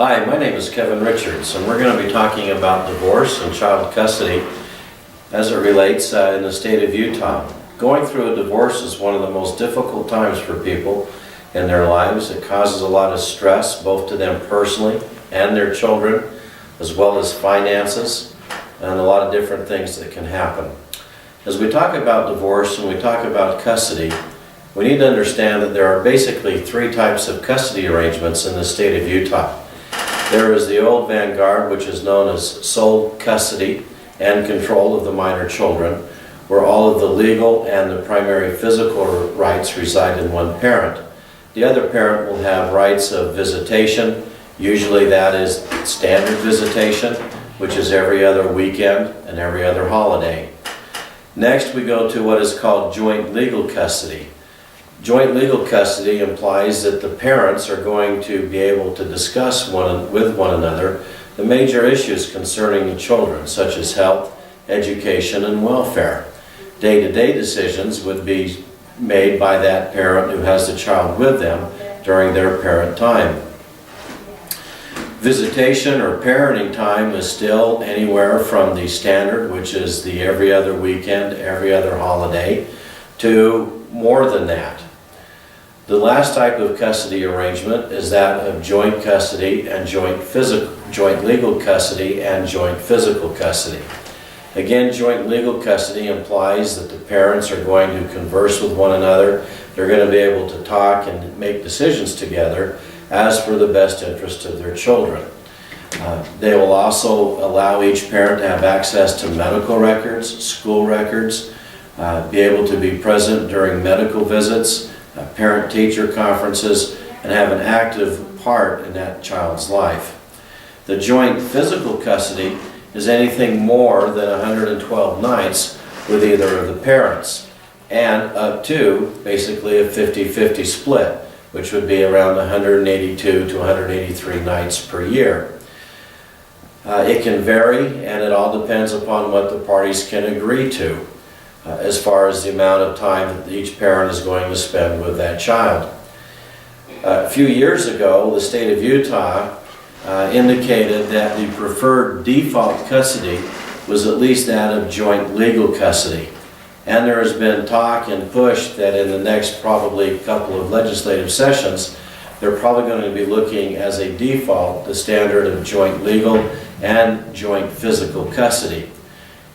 Hi, my name is Kevin Richards, and we're going to be talking about divorce and child custody as it relates in the state of Utah. Going through a divorce is one of the most difficult times for people in their lives. It causes a lot of stress, both to them personally and their children, as well as finances, and a lot of different things that can happen. As we talk about divorce and we talk about custody, we need to understand that there are basically three types of custody arrangements in the state of Utah. There is the old Vanguard, which is known as sole custody and control of the minor children, where all of the legal and the primary physical rights reside in one parent. The other parent will have rights of visitation. Usually that is standard visitation, which is every other weekend and every other holiday. Next, we go to what is called joint legal custody. Joint legal custody implies that the parents are going to be able to discuss with one another the major issues concerning the children, such as health, education, and welfare. Day-to-day decisions would be made by that parent who has the child with them during their parent time. Visitation or parenting time is still anywhere from the standard, which is the every other weekend, every other holiday, to more than that. The last type of custody arrangement is that of joint custody and joint legal custody and joint physical custody. Again, joint legal custody implies that the parents are going to converse with one another. They're going to be able to talk and make decisions together as for the best interest of their children. They will also allow each parent to have access to medical records, school records, be able to be present during medical visits, parent-teacher conferences, and have an active part in that child's life. The joint physical custody is anything more than 112 nights with either of the parents, and up to basically a 50-50 split, which would be around 182 to 183 nights per year. It can vary, and it all depends upon what the parties can agree to as far as the amount of time that each parent is going to spend with that child. A few years ago, the state of Utah indicated that the preferred default custody was at least that of joint legal custody. And there has been talk and push that in the next probably couple of legislative sessions, they're probably going to be looking as a default the standard of joint legal and joint physical custody.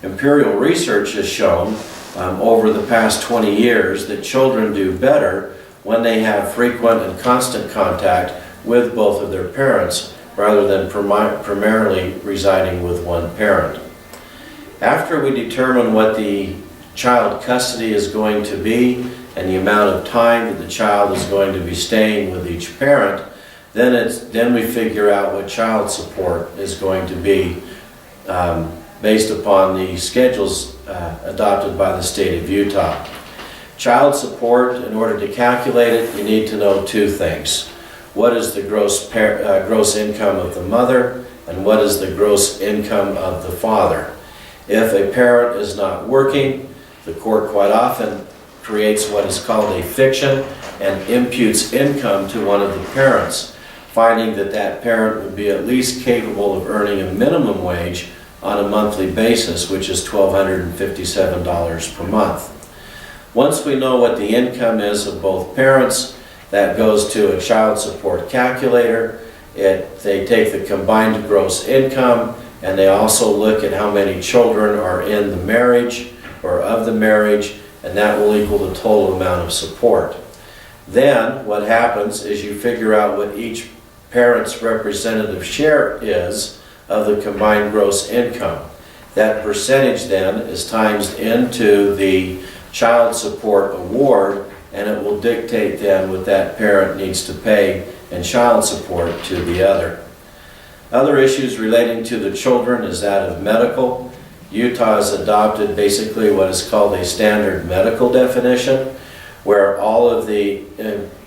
Imperial research has shown over the past 20 years that children do better when they have frequent and constant contact with both of their parents rather than primarily residing with one parent. After we determine what the child custody is going to be and the amount of time that the child is going to be staying with each parent, then we figure out what child support is going to be based upon the schedules adopted by the state of Utah. Child support, in order to calculate it, you need to know two things. What is the gross income of the mother, and what is the gross income of the father? If a parent is not working, the court quite often creates what is called a fiction and imputes income to one of the parents, finding that that parent would be at least capable of earning a minimum wage on a monthly basis, which is $1,257 per month. Once we know what the income is of both parents, that goes to a child support calculator. They take the combined gross income, and they also look at how many children are in the marriage or of the marriage, and that will equal the total amount of support. Then what happens is you figure out what each parent's representative share is of the combined gross income. That percentage then is times into the child support award, and it will dictate then what that parent needs to pay in child support to the other. Other issues relating to the children is that of medical. Utah has adopted basically what is called a standard medical definition, where all of the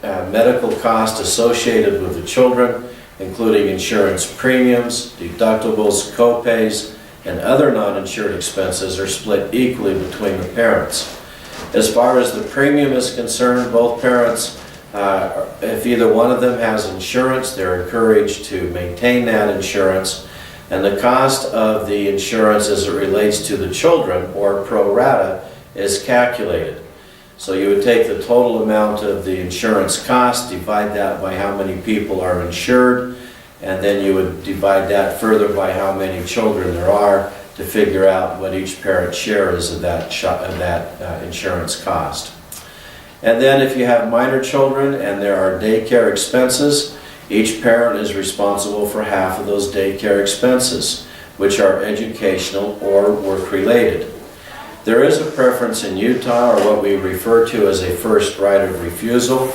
medical costs associated with the children, including insurance premiums, deductibles, co-pays, and other non-insured expenses, are split equally between the parents. As far as the premium is concerned, both parents If either one of them has insurance, they're encouraged to maintain that insurance. And the cost of the insurance as it relates to the children, or pro rata, is calculated. So you would take the total amount of the insurance cost, divide that by how many people are insured, and then you would divide that further by how many children there are to figure out what each parent's share is of that insurance cost. And then if you have minor children and there are daycare expenses, each parent is responsible for half of those daycare expenses, which are educational or work-related. There is a preference in Utah, or what we refer to as a first right of refusal,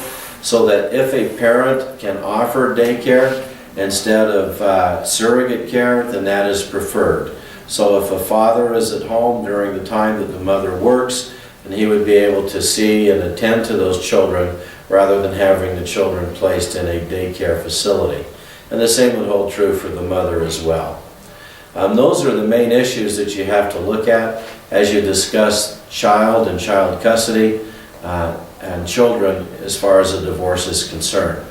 so that if a parent can offer daycare instead of surrogate care, then that is preferred. So if a father is at home during the time that the mother works, then he would be able to see and attend to those children rather than having the children placed in a daycare facility. And the same would hold true for the mother as well. Those are the main issues that you have to look at as you discuss child and child custody and children as far as a divorce is concerned.